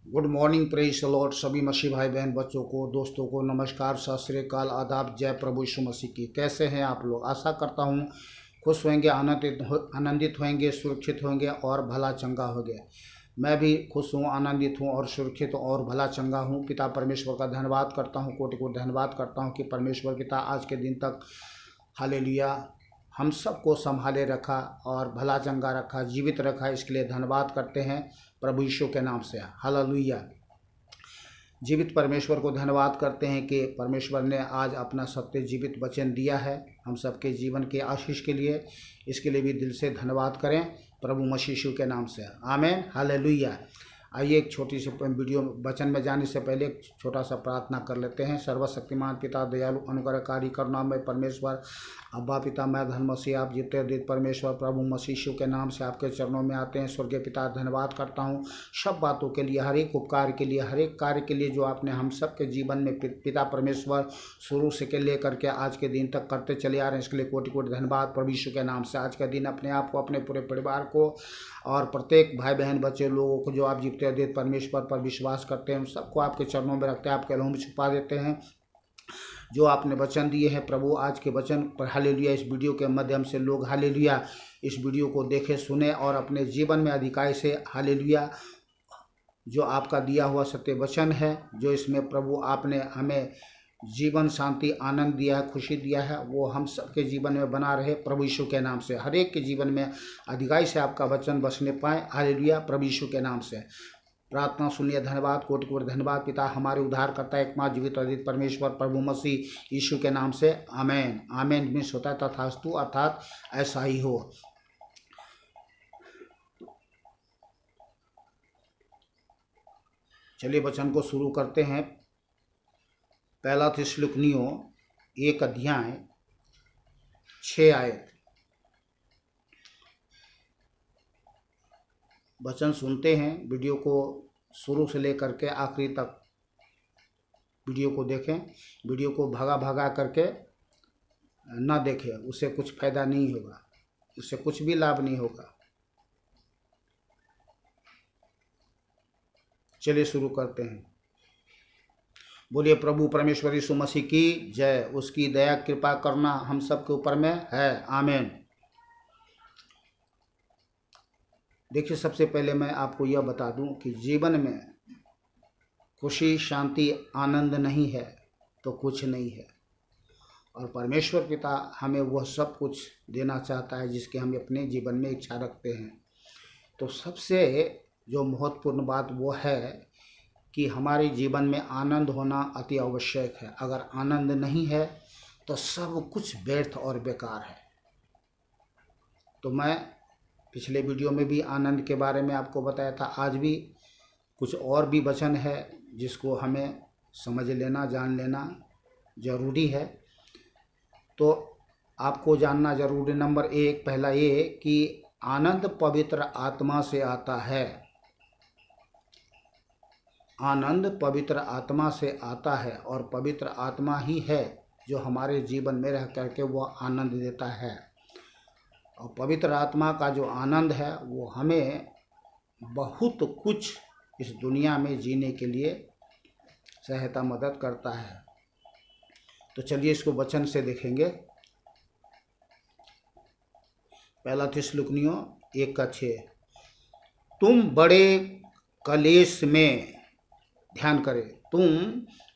Good morning, praise the Lord. सभी मसीह भाई बहन बच्चों को, दोस्तों को नमस्कार, सत श्री अकाल, आदाब, जय प्रभु यीशु मसीह की। कैसे हैं आप लोग? आशा करता हूँ खुश होंगे, आनंदित होंगे, सुरक्षित होंगे और भला चंगा होंगे। मैं भी खुश हूँ, आनंदित हूँ और सुरक्षित और भला चंगा हूँ। पिता परमेश्वर का धन्यवाद करता हूँ, कोटि कोटि धन्यवाद करता हूँ कि परमेश्वर पिता आज के दिन तक हालेलुया हम सबको संभाले रखा और भला चंगा रखा, जीवित रखा। इसके लिए धन्यवाद करते हैं प्रभु यीशु के नाम से। हालेलुया। जीवित परमेश्वर को धन्यवाद करते हैं कि परमेश्वर ने आज अपना सत्य जीवित वचन दिया है हम सबके जीवन के आशीष के लिए। इसके लिए भी दिल से धन्यवाद करें प्रभु मसीह यीशु के नाम से। आमीन, हालेलुया। आइए एक छोटी सी वीडियो वचन में जाने से पहले एक छोटा सा प्रार्थना कर लेते हैं। सर्वशक्तिमान पिता, दयालु अनुग्रहकारी करुणामय परमेश्वर, अब्बा पिता, मैं धन मसीह, आप जीते देव परमेश्वर प्रभु मसीह यीशु के नाम से आपके चरणों में आते हैं। स्वर्गीय पिता, धन्यवाद करता हूँ सब बातों के लिए, हर एक उपकार के लिए, हर एक कार्य के लिए जो आपने हम सब के जीवन में पिता परमेश्वर शुरू से लेकर के आज के दिन तक करते चले आ रहे हैं। इसके लिए कोटि कोटि धन्यवाद प्रभु यीशु के नाम से। आज का दिन अपने आप को, अपने पूरे परिवार को और प्रत्येक भाई बहन बच्चे लोगों को जो आप जीवते देव परमेश्वर पर विश्वास करते हैं, सबको आपके चरणों में रखते हैं, आपके लहू में छुपा देते हैं। जो आपने वचन दिए हैं प्रभु, आज के वचन पर हालेलुया इस वीडियो के माध्यम से लोग हालेलुया इस वीडियो को देखें, सुने और अपने जीवन में अधिकाई से हालेलुया जो आपका दिया हुआ सत्य वचन है, जो इसमें प्रभु आपने हमें जीवन, शांति, आनंद दिया है, खुशी दिया है, वो हम सबके जीवन में बना रहे प्रभु यीशु के नाम से। हर एक के जीवन में अधिकाई से आपका वचन बसने पाए, हालेलुया प्रभु यीशु के नाम से। प्रार्थना सुनिए। धन्यवाद, कोटि कोटि धन्यवाद पिता, हमारे उद्धार करता है एकमात्र जीवित अद्वितीय परमेश्वर प्रभु मसीह यीशु के नाम से। आमेन। आमेन मिस होता है तथास्तु, अर्थात ऐसा ही हो। चलिए वचन को शुरू करते हैं। पहला थिस्सलुनीकियों 1 अध्याय 6 आयत। वचन सुनते हैं। वीडियो को शुरू से लेकर के आखिरी तक वीडियो को देखें। वीडियो को भगा भगा करके ना देखें, उससे कुछ फायदा नहीं होगा, उससे कुछ भी लाभ नहीं होगा। चलिए शुरू करते हैं। बोलिए प्रभु परमेश्वर यीशु मसीह की जय। उसकी दया कृपा करना हम सबके ऊपर में है। आमीन। देखिए, सबसे पहले मैं आपको यह बता दूं कि जीवन में खुशी, शांति, आनंद नहीं है तो कुछ नहीं है। और परमेश्वर पिता हमें वह सब कुछ देना चाहता है जिसकी हम अपने जीवन में इच्छा रखते हैं। तो सबसे जो महत्वपूर्ण बात वो है कि हमारे जीवन में आनंद होना अति आवश्यक है। अगर आनंद नहीं है तो सब कुछ व्यर्थ और बेकार है। तो मैं पिछले वीडियो में भी आनंद के बारे में आपको बताया था। आज भी कुछ और भी वचन है जिसको हमें समझ लेना, जान लेना जरूरी है। तो आपको जानना जरूरी, नंबर 1 पहला ये कि आनंद पवित्र आत्मा से आता है। आनंद पवित्र आत्मा से आता है और पवित्र आत्मा ही है जो हमारे जीवन में रह करके वह आनंद देता है। और पवित्र आत्मा का जो आनंद है वो हमें बहुत कुछ इस दुनिया में जीने के लिए सहायता, मदद करता है। तो चलिए इसको वचन से देखेंगे। पहला थिस्सलुनीकियों 1:6। तुम बड़े कलेश में, ध्यान करें, तुम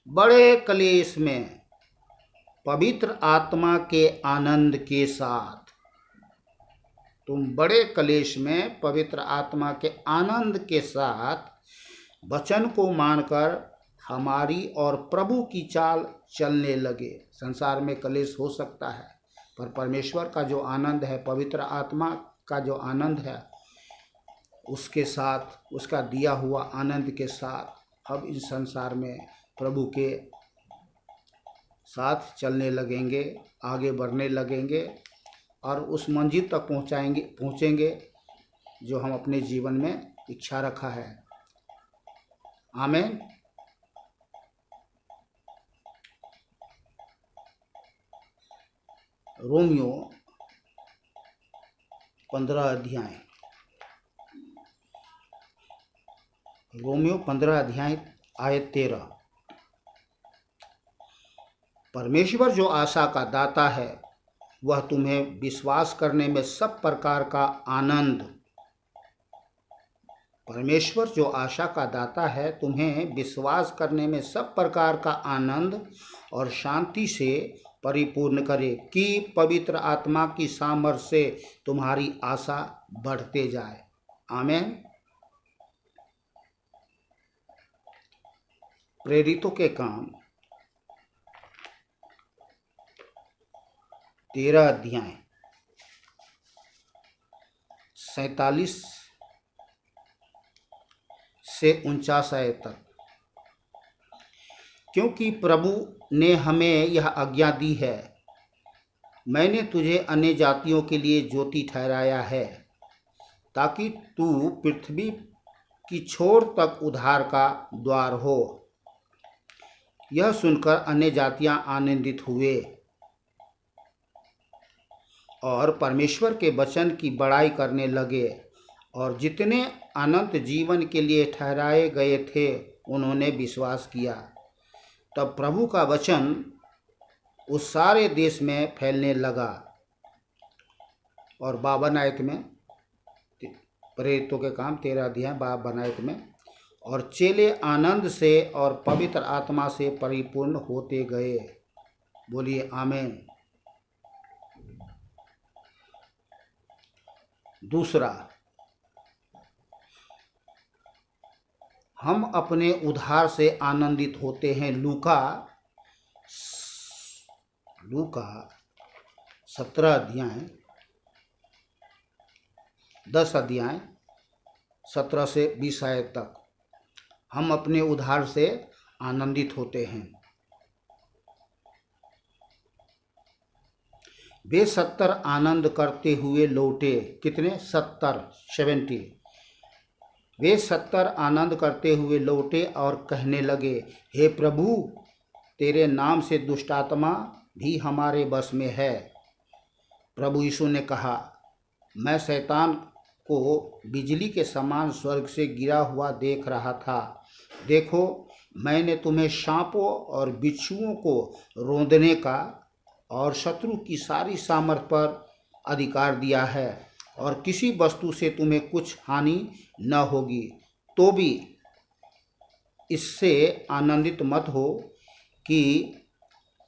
बड़े कलेश में पवित्र आत्मा के आनंद के साथ, तुम बड़े कलेश में पवित्र आत्मा के आनंद के साथ वचन को मानकर हमारी और प्रभु की चाल चलने लगे। संसार में कलेश हो सकता है, पर परमेश्वर का जो आनंद है, पवित्र आत्मा का जो आनंद है, उसके साथ, उसका दिया हुआ आनंद के साथ अब इस संसार में प्रभु के साथ चलने लगेंगे, आगे बढ़ने लगेंगे और उस मंजिल तक पहुँचेंगे जो हम अपने जीवन में इच्छा रखा है। आमीन। रोमियो 15 अध्याय रोमियो 15 अध्याय आयत 13। परमेश्वर जो आशा का दाता है वह तुम्हें विश्वास करने में सब प्रकार का आनंद, परमेश्वर जो आशा का दाता है तुम्हें विश्वास करने में सब प्रकार का आनंद और शांति से परिपूर्ण करे कि पवित्र आत्मा की सामर्थ्य से तुम्हारी आशा बढ़ते जाए। आमीन। प्रेरितों के काम 13 अध्याय 47 से 49 आयत तक। क्योंकि प्रभु ने हमें यह आज्ञा दी है, मैंने तुझे अन्य जातियों के लिए ज्योति ठहराया है, ताकि तू पृथ्वी की छोर तक उद्धार का द्वार हो। यह सुनकर अन्य जातियां आनंदित हुए और परमेश्वर के वचन की बड़ाई करने लगे, और जितने अनंत जीवन के लिए ठहराए गए थे उन्होंने विश्वास किया। तब प्रभु का वचन उस सारे देश में फैलने लगा। और 52 आयत में, प्रेरितों के काम 13 अध्याय 52 आयत में, और चेले आनंद से और पवित्र आत्मा से परिपूर्ण होते गए। बोलिए आमीन। दूसरा, हम अपने उद्धार से आनंदित होते हैं। लूका 17 अध्याय 10 अध्याय 17 से 20 आयत तक। हम अपने उद्धार से आनंदित होते हैं। वे 70 आनंद करते हुए लौटे। कितने? 70। वे 70 आनंद करते हुए लौटे और कहने लगे, हे प्रभु, तेरे नाम से दुष्टात्मा भी हमारे बस में है। प्रभु यीशु ने कहा, मैं शैतान को बिजली के समान स्वर्ग से गिरा हुआ देख रहा था। देखो, मैंने तुम्हें सांपों और बिच्छुओं को रौंदने का और शत्रु की सारी सामर्थ पर अधिकार दिया है, और किसी वस्तु से तुम्हें कुछ हानि न होगी। तो भी इससे आनंदित मत हो कि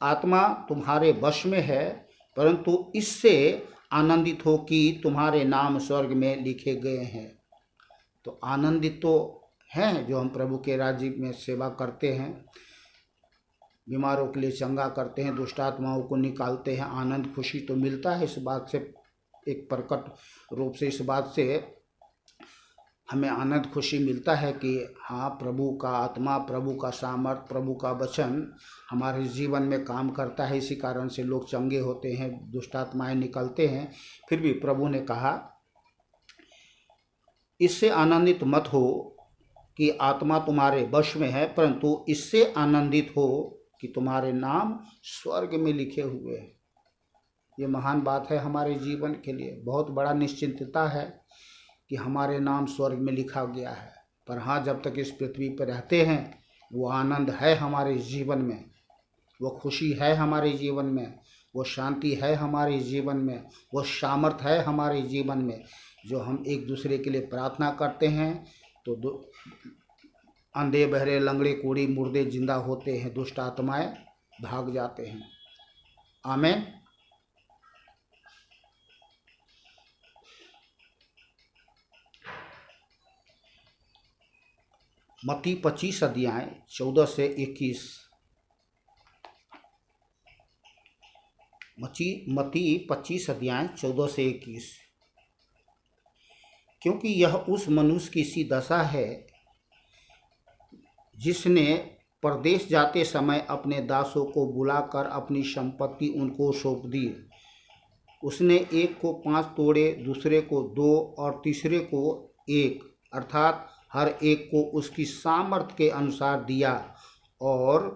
आत्मा तुम्हारे वश में है, परंतु इससे आनंदित हो कि तुम्हारे नाम स्वर्ग में लिखे गए हैं। तो आनंदित तो हैं जो हम प्रभु के राज्य में सेवा करते हैं, बीमारों के लिए चंगा करते हैं, दुष्ट आत्माओं को निकालते हैं। आनंद खुशी तो मिलता है। इस बात से एक प्रकट रूप से इस बात से हमें आनंद खुशी मिलता है कि हाँ, प्रभु का आत्मा, प्रभु का सामर्थ, प्रभु का वचन हमारे जीवन में काम करता है। इसी कारण से लोग चंगे होते हैं, दुष्ट आत्माएं निकलते हैं। फिर भी प्रभु ने कहा, इससे आनंदित मत हो कि आत्मा तुम्हारे वश में है, परंतु इससे आनंदित हो कि तुम्हारे नाम स्वर्ग में लिखे हुए हैं। ये महान बात है हमारे जीवन के लिए। बहुत बड़ा निश्चिंतता है कि हमारे नाम स्वर्ग में लिखा गया है। पर हाँ, जब तक इस पृथ्वी पर रहते हैं वो आनंद है हमारे जीवन में, वो खुशी है हमारे जीवन में, वो शांति है हमारे जीवन में, वो सामर्थ है हमारे जीवन में। जो हम एक दूसरे के लिए प्रार्थना करते हैं तो अंधे, बहरे, लंगड़े, कोढ़ी, मुर्दे जिंदा होते हैं, दुष्ट आत्माएं भाग जाते हैं। आमीन। मत्ती 25 अध्याय 14 से 21। मत्ती 25 अध्याय 14 से 21। क्योंकि यह उस मनुष्य की सी दशा है जिसने परदेश जाते समय अपने दासों को बुलाकर अपनी संपत्ति उनको सौंप दी। उसने एक को 5 तोड़े, दूसरे को 2 और तीसरे को 1, अर्थात हर एक को उसकी सामर्थ्य के अनुसार दिया, और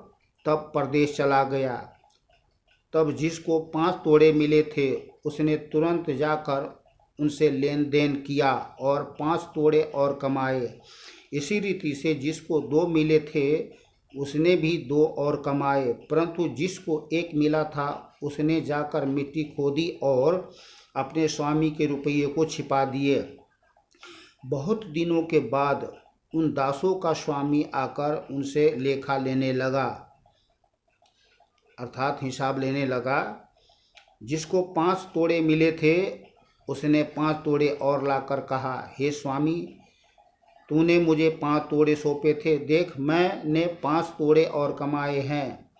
तब परदेश चला गया। तब जिसको 5 तोड़े मिले थे उसने तुरंत जाकर उनसे लेन देन किया और 5 तोड़े और कमाए। इसी रीति से जिसको 2 मिले थे उसने भी 2 और कमाए, परंतु जिसको 1 मिला था उसने जाकर मिट्टी खोदी और अपने स्वामी के रुपये को छिपा दिए। बहुत दिनों के बाद उन दासों का स्वामी आकर उनसे लेखा लेने लगा, अर्थात हिसाब लेने लगा। जिसको 5 तोड़े मिले थे उसने 5 तोड़े और लाकर कहा, हे स्वामी, तूने मुझे 5 तोड़े सौंपे थे, देख मैंने 5 तोड़े और कमाए हैं।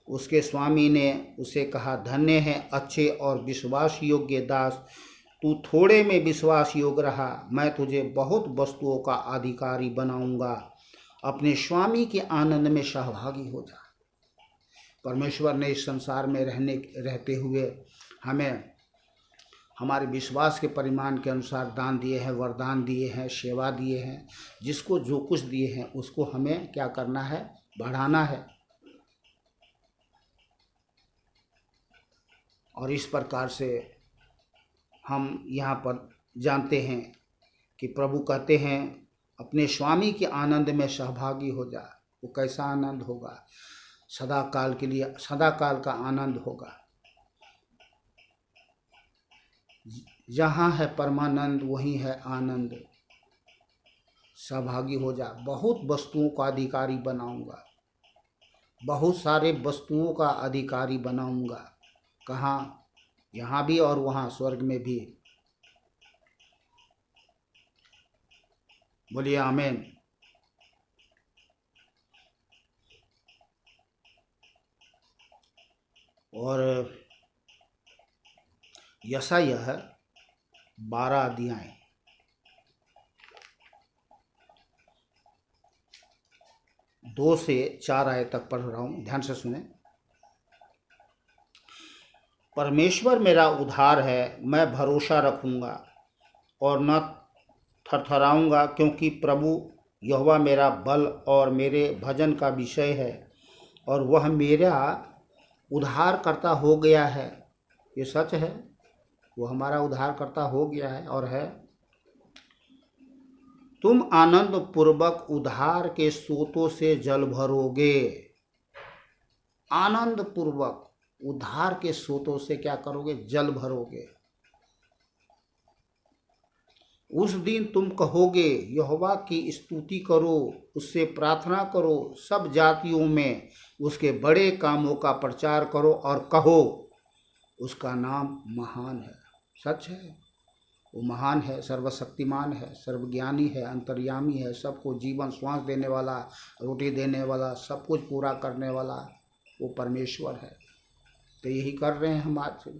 उसके स्वामी ने उसे कहा, धन्य है अच्छे और विश्वास योग्य दास, तू थोड़े में विश्वास योग्य रहा, मैं तुझे बहुत वस्तुओं का अधिकारी बनाऊंगा, अपने स्वामी के आनंद में सहभागी हो जा। परमेश्वर ने इस संसार में रहते हुए हमें हमारे विश्वास के परिमाण के अनुसार दान दिए हैं, वरदान दिए हैं, सेवा दिए हैं। जिसको जो कुछ दिए हैं उसको हमें क्या करना है? बढ़ाना है। और इस प्रकार से हम यहाँ पर जानते हैं कि प्रभु कहते हैं अपने स्वामी के आनंद में सहभागी हो जा। वो कैसा आनंद होगा? सदा काल के लिए, सदा काल का आनंद होगा। जहाँ है परमानंद वहीं है आनंद। सहभागी हो जा। बहुत वस्तुओं का अधिकारी बनाऊंगा, बहुत सारे वस्तुओं का अधिकारी बनाऊंगा। कहाँ? यहाँ भी और वहाँ स्वर्ग में भी। बोलिए आमीन। और यशायाह 12 अध्याय 2 से 4 आयत तक पढ़ रहा हूँ, ध्यान से सुने। परमेश्वर मेरा उद्धार है, मैं भरोसा रखूँगा और न थरथराऊँगा, क्योंकि प्रभु यहोवा मेरा बल और मेरे भजन का विषय है और वह मेरा उद्धारकर्ता हो गया है। ये सच है, वो हमारा उद्धारकर्ता हो गया है और है। तुम आनंद पूर्वक उद्धार के सोतों से जल भरोगे। आनंद पूर्वक उद्धार के सोतों से क्या करोगे? जल भरोगे। उस दिन तुम कहोगे, यहोवा की स्तुति करो, उससे प्रार्थना करो, सब जातियों में उसके बड़े कामों का प्रचार करो और कहो, उसका नाम महान है। सच है, वो महान है, सर्वशक्तिमान है, सर्वज्ञानी है, अंतर्यामी है, सबको जीवन श्वास देने वाला, रोटी देने वाला, सब कुछ पूरा करने वाला वो परमेश्वर है। तो यही कर रहे हैं हम आज।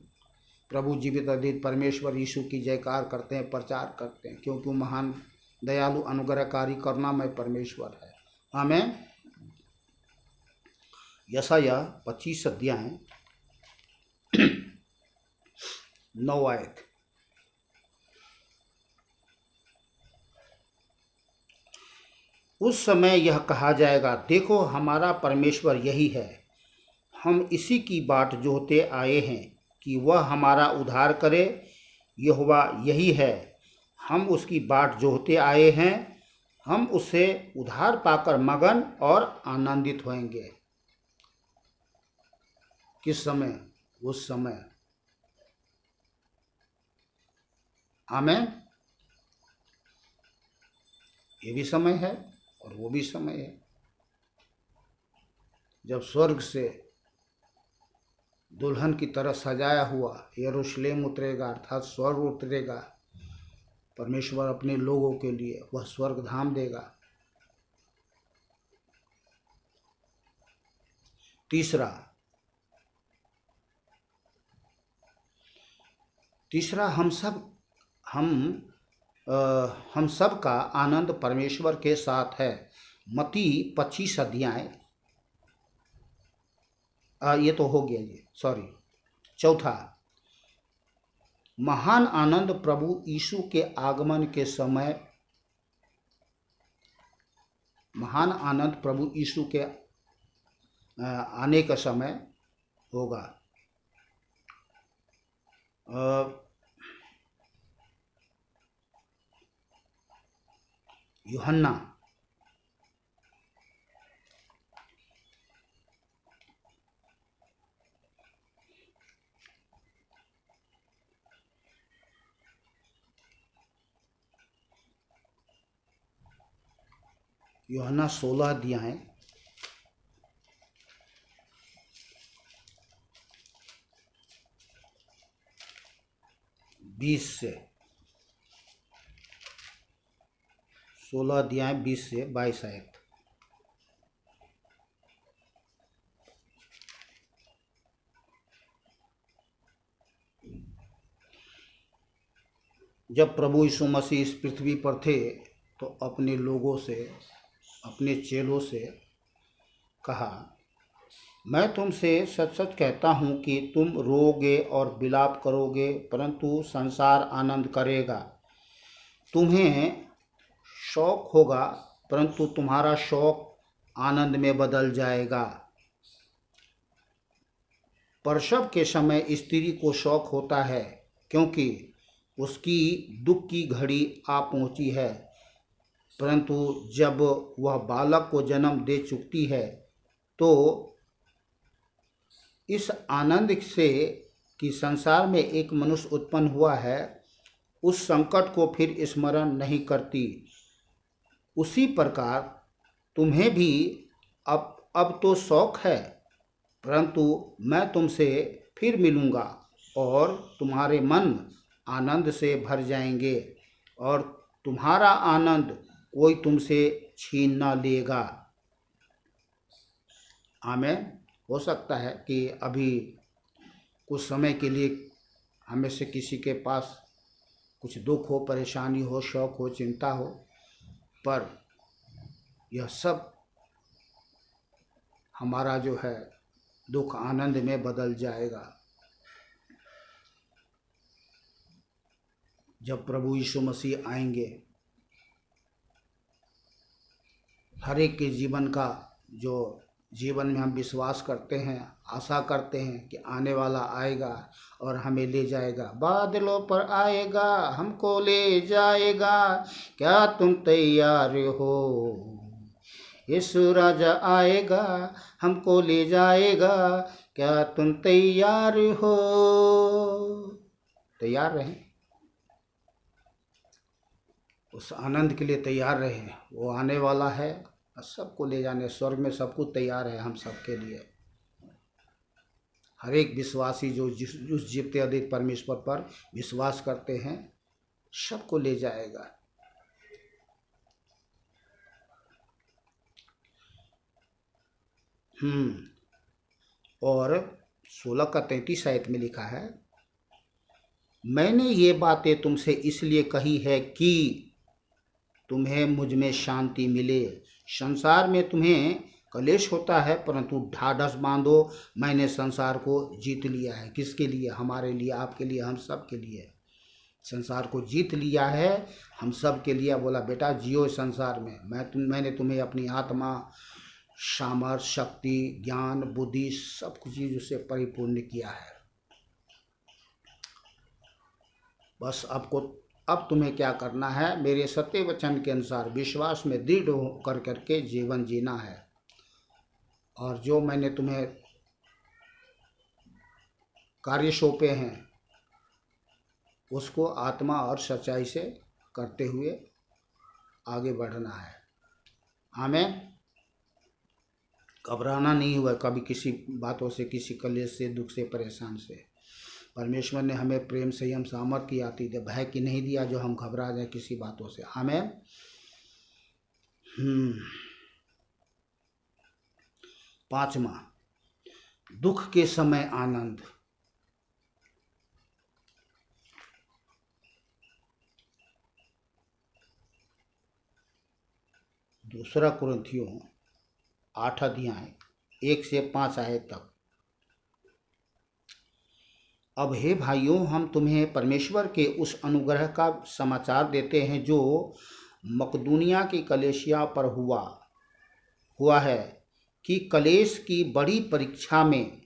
प्रभु जीवित अद्वित परमेश्वर यीशु की जयकार करते हैं, प्रचार करते हैं, क्योंकि महान दयालु अनुग्रहकारी करुणामय परमेश्वर है। आमीन। यशायाह 25 अध्याय 9 आयत। उस समय यह कहा जाएगा, देखो हमारा परमेश्वर यही है, हम इसी की बाट जोहते आए हैं कि वह हमारा उद्धार करे। यहोवा यही है, हम उसकी बाट जोहते आए हैं, हम उससे उद्धार पाकर मगन और आनंदित होंगे। किस समय? उस समय। आमीन। ये भी समय है और वो भी समय है जब स्वर्ग से दुल्हन की तरह सजाया हुआ यरूशलेम उतरेगा, अर्थात स्वर्ग उतरेगा। परमेश्वर अपने लोगों के लिए वह स्वर्ग धाम देगा। तीसरा हम सब का आनंद परमेश्वर के साथ है। मत्ती 25 अध्याय, ये तो हो गया, ये सॉरी। चौथा, महान आनंद प्रभु यीशु के आगमन के समय, महान आनंद प्रभु यीशु के आने का समय होगा। यूहन्ना यूहन्ना 16 अध्याय 20 से 16 अध्याय 20 से 22 आयत। जब प्रभु यीशु मसीह इस पृथ्वी पर थे तो अपने लोगों से, अपने चेलों से कहा, मैं तुमसे सच सच कहता हूँ कि तुम रोओगे और विलाप करोगे, परंतु संसार आनंद करेगा। तुम्हें शौक होगा, परंतु तुम्हारा शौक आनंद में बदल जाएगा। प्रसव के समय स्त्री को शौक होता है, क्योंकि उसकी दुख की घड़ी आ पहुंची है, परंतु जब वह बालक को जन्म दे चुकती है तो इस आनंद से कि संसार में एक मनुष्य उत्पन्न हुआ है, उस संकट को फिर स्मरण नहीं करती। उसी प्रकार तुम्हें भी अब तो शौक है, परंतु मैं तुमसे फिर मिलूँगा और तुम्हारे मन आनंद से भर जाएंगे और तुम्हारा आनंद कोई तुमसे छीन ना लेगा। आमीन। हो सकता है कि अभी कुछ समय के लिए हमें से किसी के पास कुछ दुख हो, परेशानी हो, शौक हो, चिंता हो, पर यह सब हमारा जो है दुख आनंद में बदल जाएगा। जब प्रभु यीशु मसीह आएंगे, हर एक के जीवन का जो जीवन में हम विश्वास करते हैं, आशा करते हैं कि आने वाला आएगा और हमें ले जाएगा, बादलों पर आएगा, हमको ले जाएगा, क्या तुम तैयार हो? यीशु राजा आएगा, हमको ले जाएगा, क्या तुम तैयार हो? तैयार रहें, उस आनंद के लिए तैयार रहें। वो आने वाला है, सबको ले जाने, स्वर्ग में सब कुछ तैयार है हम सबके लिए। हर एक विश्वासी जो उस जीवते अद्वित परमेश्वर पर विश्वास करते हैं, सबको ले जाएगा। और 16 का 33 आयत में लिखा है, मैंने ये बातें तुमसे इसलिए कही है कि तुम्हें मुझ में शांति मिले। संसार में तुम्हें कलेश होता है, परंतु ढाढ़स बांधो, मैंने संसार को जीत लिया है। किसके लिए? हमारे लिए, आपके लिए, हम सब के लिए। संसार को जीत लिया है, हम सब के लिए। बोला, बेटा जियो संसार में, मैंने तुम्हें अपनी आत्मा, सामर्थ, शक्ति, ज्ञान, बुद्धि, सब कुछ चीज़ उससे परिपूर्ण किया है। बस अब तुम्हें क्या करना है? मेरे सत्य वचन के अनुसार विश्वास में दृढ़ होकर करके जीवन जीना है। और जो मैंने तुम्हें कार्य सौंपे हैं, उसको आत्मा और सच्चाई से करते हुए आगे बढ़ना है। आमीन। घबराना नहीं हुआ कभी किसी बातों से, किसी कलेश से, दुख से, परेशान से। परमेश्वर ने हमें प्रेम, संयम, सामर्थ की आती दे, भय की नहीं दिया जो हम घबरा जाए किसी बातों से। आमीन। 5वां, दुख के समय आनंद। दूसरा कुरिन्थियों 8 अध्याय 1 से 5 आयत तक। अब हे भाइयों, हम तुम्हें परमेश्वर के उस अनुग्रह का समाचार देते हैं जो मकदूनिया की कलीसिया पर हुआ है, कि कलेश की बड़ी परीक्षा में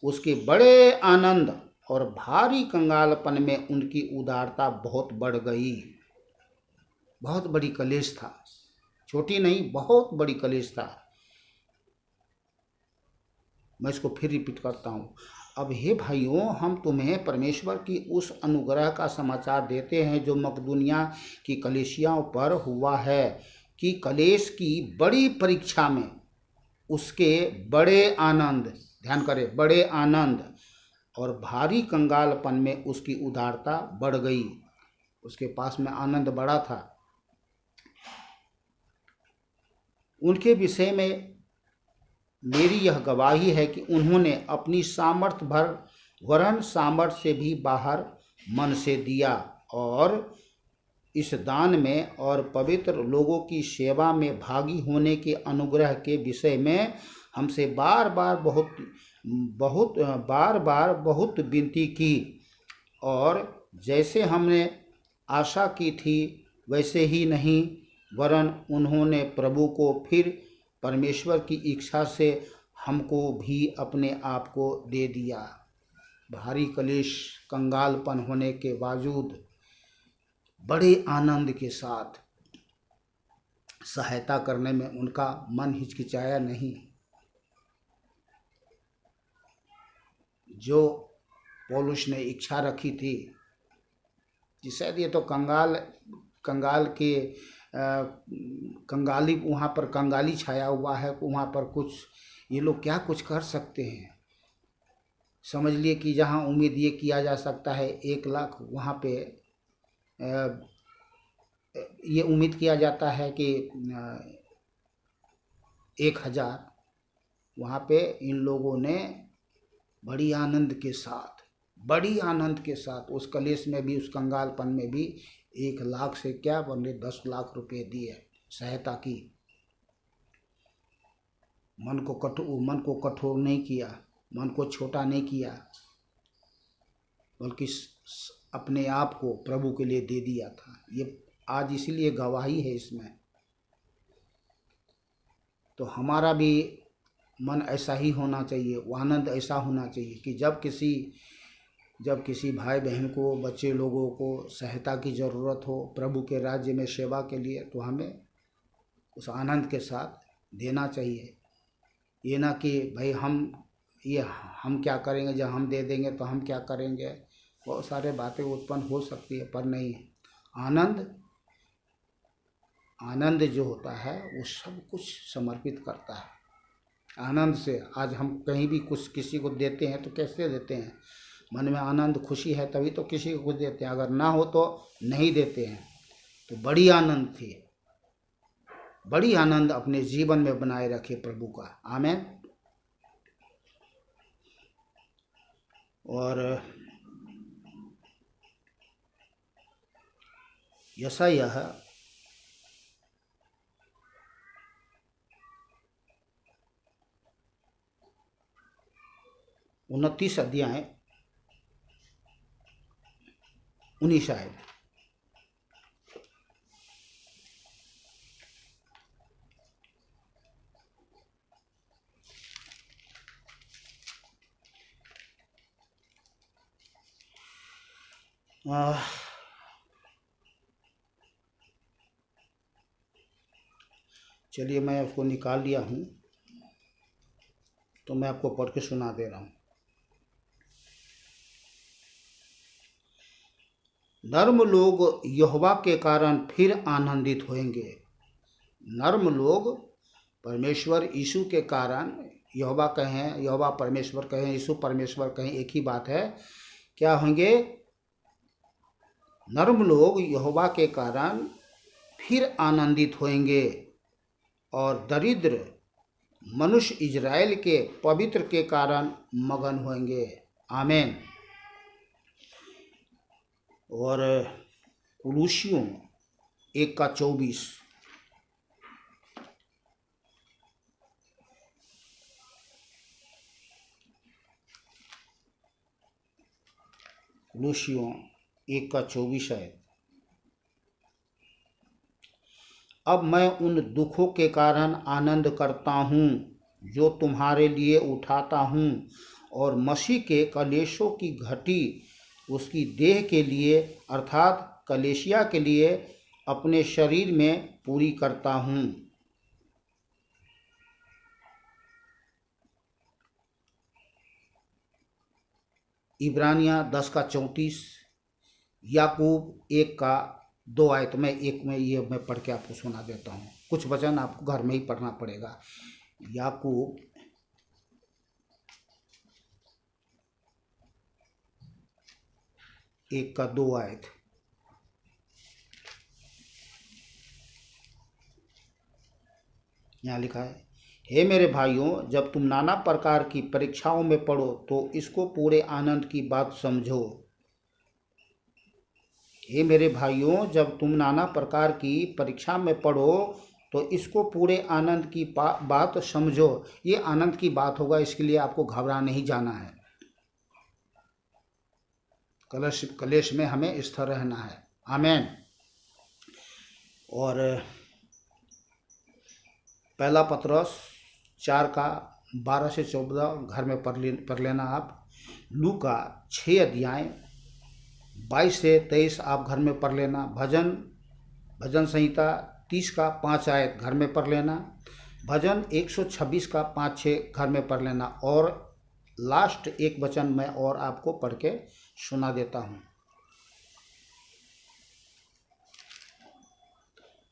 उसके बड़े आनंद और भारी कंगालपन में उनकी उदारता बहुत बढ़ गई। बहुत बड़ी कलेश था, छोटी नहीं, बहुत बड़ी कलेश था। मैं इसको फिर रिपीट करता हूँ। अब हे भाइयों, हम तुम्हें परमेश्वर की उस अनुग्रह का समाचार देते हैं जो मकदूनिया की कलीसियाओं पर हुआ है, कि कलेश की बड़ी परीक्षा में उसके बड़े आनंद, ध्यान करें, बड़े आनंद और भारी कंगालपन में उसकी उदारता बढ़ गई। उसके पास में आनंद बढ़ा था। उनके विषय में मेरी यह गवाही है कि उन्होंने अपनी सामर्थ्य भर वरन सामर्थ्य से भी बाहर मन से दिया और इस दान में और पवित्र लोगों की सेवा में भागी होने के अनुग्रह के विषय में हमसे बार बार बहुत विनती की और जैसे हमने आशा की थी वैसे ही नहीं, वरन उन्होंने प्रभु को फिर परमेश्वर की इच्छा से हमको भी अपने आप को दे दिया। भारी कलेश, कंगालपन होने के बावजूद बड़े आनंद के साथ सहायता करने में उनका मन हिचकिचाया नहीं। जो पौलुस ने इच्छा रखी थी कि शायद ये तो कंगाली वहाँ पर कंगाली छाया हुआ है, वहाँ पर कुछ ये लोग क्या कुछ कर सकते हैं। समझ लिए कि जहाँ उम्मीद ये किया जा सकता है 1 लाख, वहाँ पे ये उम्मीद किया जाता है कि 1000, वहाँ पे इन लोगों ने बड़ी आनंद के साथ उस कलेश में भी, उस कंगालपन में भी 1 लाख से क्या बने 10 लाख रुपए दिए, सहायता की। मन को कठोर नहीं किया, मन को छोटा नहीं किया, बल्कि अपने आप को प्रभु के लिए दे दिया था। ये आज इसीलिए गवाही है इसमें। तो हमारा भी मन ऐसा ही होना चाहिए, वो आनंद ऐसा होना चाहिए कि जब किसी भाई बहन को, बच्चे लोगों को सहायता की ज़रूरत हो प्रभु के राज्य में सेवा के लिए, तो हमें उस आनंद के साथ देना चाहिए। ये ना कि भाई हम क्या करेंगे, जब हम दे देंगे तो हम क्या करेंगे, बहुत सारे बातें उत्पन्न हो सकती है, पर नहीं। आनंद जो होता है वो सब कुछ समर्पित करता है। आनंद से आज हम कहीं भी कुछ किसी को देते हैं तो कैसे देते हैं, मन में आनंद खुशी है तभी तो किसी को कुछ देते हैं, अगर ना हो तो नहीं देते हैं। तो बड़ी आनंद अपने जीवन में बनाए रखे प्रभु का। आमीन। और यशायाह 29 अध्याय 19 आयत। चलिए, मैं उसको निकाल लिया हूँ तो मैं आपको पढ़ के सुना दे रहा हूँ। नर्म लोग यहोवा के कारण फिर आनंदित होंगे। नर्म लोग परमेश्वर यीशु के कारण, यहोवा कहें, यहोवा परमेश्वर कहें, यीशु परमेश्वर कहें, एक ही बात है, क्या होंगे? नर्म लोग यहोवा के कारण फिर आनंदित होंगे और दरिद्र मनुष्य इज़राइल के पवित्र के कारण मगन होंगे। आमीन। और कुलुसियों 1:24, कुलुसियों 1:24 है। अब मैं उन दुखों के कारण आनंद करता हूँ जो तुम्हारे लिए उठाता हूँ और मसीह के कलेशों की घटी उसकी देह के लिए अर्थात कलेशिया के लिए अपने शरीर में पूरी करता हूँ। इब्रानियाँ 10:34, याकूब 1:2 आयत में मैं पढ़ के आपको सुना देता हूँ। कुछ वचन आपको घर में ही पढ़ना पड़ेगा। याकूब 1 का 2 आयत। यहाँ लिखा है, हे मेरे भाइयों, जब तुम नाना प्रकार की परीक्षाओं में पड़ो तो इसको पूरे आनंद की बात समझो। हे मेरे भाइयों, जब तुम नाना प्रकार की परीक्षा में पड़ो तो इसको पूरे आनंद की बात समझो। ये आनंद की बात होगा, इसके लिए आपको घबरा नहीं जाना है। कलेश में हमें स्थिर रहना है। आमीन। और पहला पतरस 4 का 12 से 14 घर में पढ़ लेना आप। लूका 6 अध्याय 22 से 23 आप घर में पढ़ लेना। भजन संहिता 30 का 5 आयत घर में पढ़ लेना। भजन 126 का 5-6 घर में पढ़ लेना। और लास्ट एक वचन मैं और आपको पढ़ के सुना देता हूँ।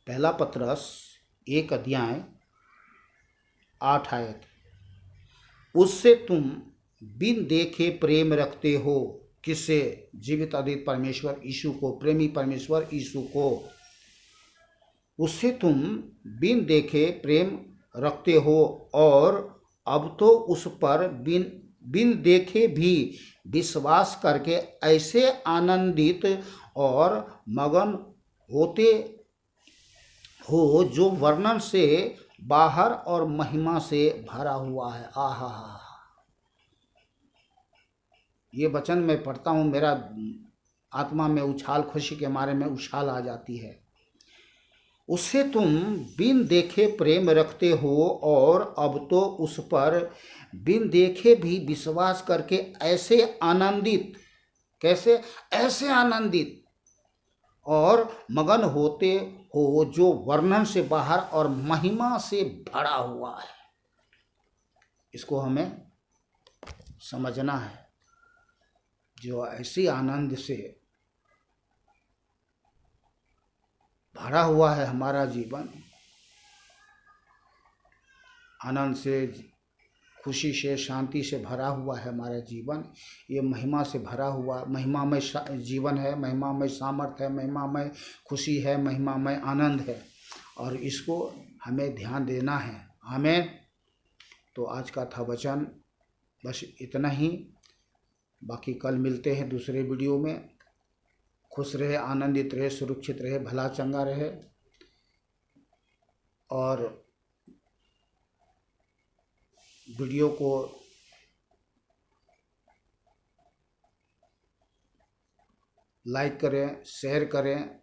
पहला पतरस 1 अध्याय 8 आयत, उससे तुम बिन देखे प्रेम रखते हो। किससे? जीवित अद्वित परमेश्वर यीशु को, प्रेमी परमेश्वर यीशु को। उससे तुम बिन देखे प्रेम रखते हो और अब तो उस पर बिन देखे भी विश्वास करके ऐसे आनंदित और मगन होते हो जो वर्णन से बाहर और महिमा से भरा हुआ है। आहा, ये वचन मैं पढ़ता हूँ, मेरा आत्मा में उछाल, खुशी के मारे में उछाल आ जाती है। उससे तुम बिन देखे प्रेम रखते हो और अब तो उस पर बिन देखे भी विश्वास करके ऐसे आनंदित, कैसे? ऐसे आनंदित और मगन होते हो जो वर्णन से बाहर और महिमा से भरा हुआ है। इसको हमें समझना है। जो ऐसी आनंद से भरा हुआ है हमारा जीवन, आनंद से, खुशी से, शांति से भरा हुआ है हमारा जीवन। ये महिमा से भरा हुआ, महिमामय जीवन है, महिमामय सामर्थ्य है, महिमामय खुशी है, महिमामय आनंद है। और इसको हमें ध्यान देना है। आमीन। तो आज का था वचन, बस इतना ही। बाकी कल मिलते हैं दूसरे वीडियो में। खुश रहे, आनंदित रहे, सुरक्षित रहे, भला चंगा रहे। और वीडियो को लाइक करें, शेयर करें।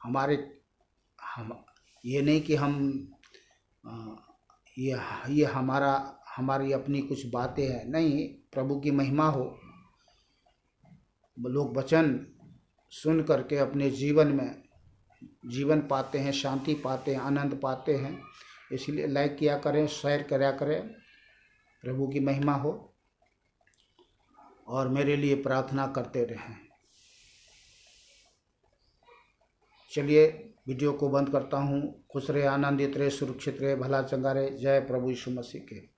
हम ये नहीं कि हम ये हमारी अपनी कुछ बातें हैं, नहीं, प्रभु की महिमा हो। लोग वचन सुन करके अपने जीवन में जीवन पाते हैं, शांति पाते हैं, आनंद पाते हैं। इसलिए लाइक किया करें, शेयर किया करें। प्रभु की महिमा हो। और मेरे लिए प्रार्थना करते रहें। चलिए वीडियो को बंद करता हूँ। खुश रहे, आनंदित रहे, सुरक्षित रहे, भला चंगा रहे। जय प्रभु यीशु मसीह के।